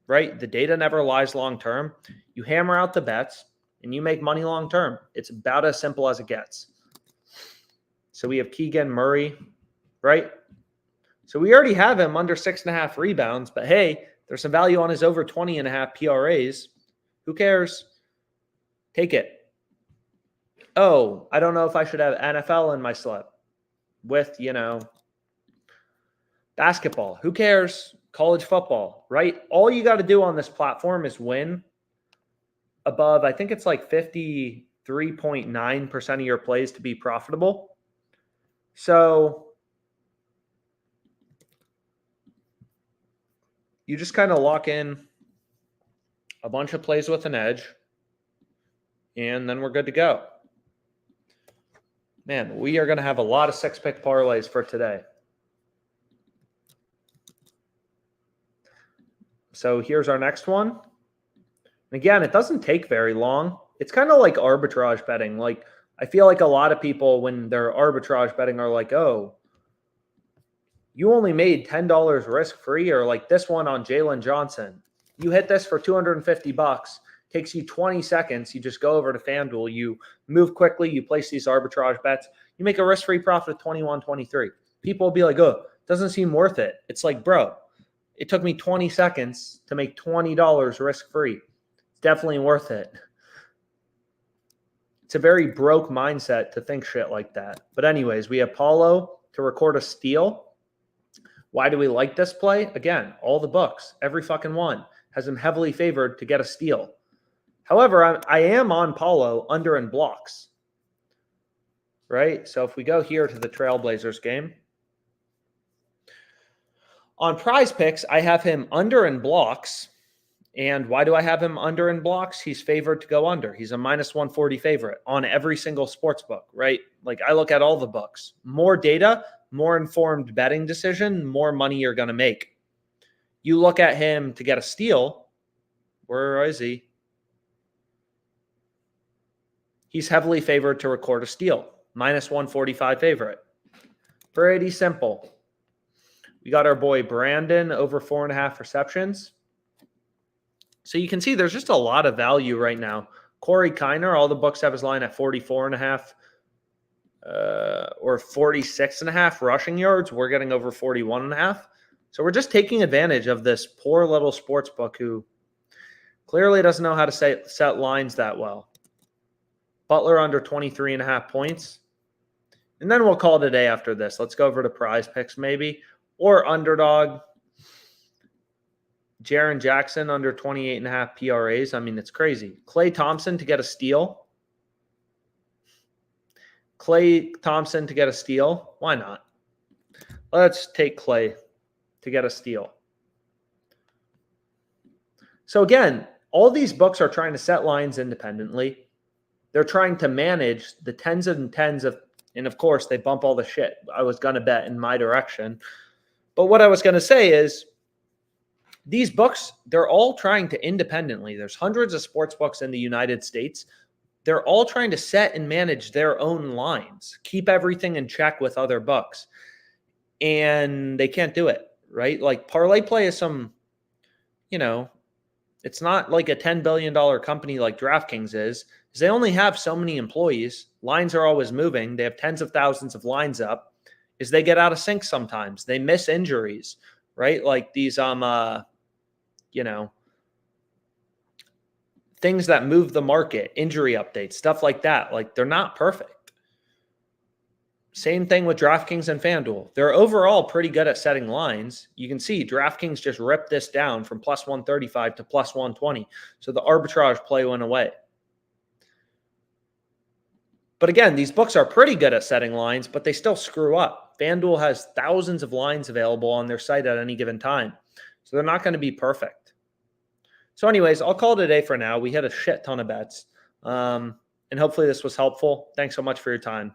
right? The data never lies long term. You hammer out the bets and you make money long term. It's about as simple as it gets. So we have Keegan Murray, right? So we already have him under 6.5 rebounds, but hey, there's some value on his over 20.5 PRAs. Who cares? Take it. Oh, I don't know if I should have NFL in my slip with, basketball. Who cares? College football, right? All you got to do on this platform is win above, I think it's like 53.9% of your plays to be profitable. So you just kind of lock in a bunch of plays with an edge, and then we're good to go. Man, we are going to have a lot of 6-pick parlays for today. So here's our next one. And again, it doesn't take very long. It's kind of like arbitrage betting. Like, I feel like a lot of people, when they're arbitrage betting, are like, oh, you only made $10 risk-free, or like this one on Jalen Johnson. You hit this for $250. Takes you 20 seconds. You just go over to FanDuel. You move quickly. You place these arbitrage bets. You make a risk-free profit of 21, 23. People will be like, oh, doesn't seem worth it. It's like, bro, it took me 20 seconds to make $20 risk-free. It's definitely worth it. It's a very broke mindset to think shit like that. But anyways, we have Paulo to record a steal. Why do we like this play? Again, all the books, every fucking one, has him heavily favored to get a steal. However, I am on Paulo under in blocks, right? So if we go here to the Trailblazers game, on PrizePicks, I have him under in blocks. And why do I have him under in blocks? He's favored to go under. He's a -140 favorite on every single sports book, right? Like, I look at all the books. More data, more informed betting decision, more money you're going to make. You look at him to get a steal. Where is he? He's heavily favored to record a steal. -145 favorite. Pretty simple. We got our boy Brandon over 4.5 receptions. So you can see there's just a lot of value right now. Corey Kiner, all the books have his line at 44.5 or 46.5 rushing yards. We're getting over 41.5. So we're just taking advantage of this poor little sports book who clearly doesn't know how to set lines that well. Butler under 23.5 points. And then we'll call it a day after this. Let's go over to PrizePicks maybe. Or Underdog. Jaren Jackson under 28.5 PRAs. I mean, it's crazy. Klay Thompson to get a steal. Klay Thompson to get a steal. Why not? Let's take Klay to get a steal. So again, all these books are trying to set lines independently. They're trying to manage the tens and tens of, and of course, they bump all the shit I was going to bet in my direction. But what I was going to say is these books, they're all trying to independently. There's hundreds of sports books in the United States. They're all trying to set and manage their own lines, keep everything in check with other books. And they can't do it, right? Like ParlayPlay is some, it's not like a $10 billion company like DraftKings is they only have so many employees. Lines are always moving. They have tens of thousands of lines up. They get out of sync sometimes. They miss injuries, right? Like these, things that move the market, injury updates, stuff like that. Like they're not perfect. Same thing with DraftKings and FanDuel. They're overall pretty good at setting lines. You can see DraftKings just ripped this down from plus 135 to plus 120. So the arbitrage play went away. But again, these books are pretty good at setting lines, but they still screw up. FanDuel has thousands of lines available on their site at any given time. So they're not going to be perfect. So anyways, I'll call it a day for now. We had a shit ton of bets. And hopefully this was helpful. Thanks so much for your time.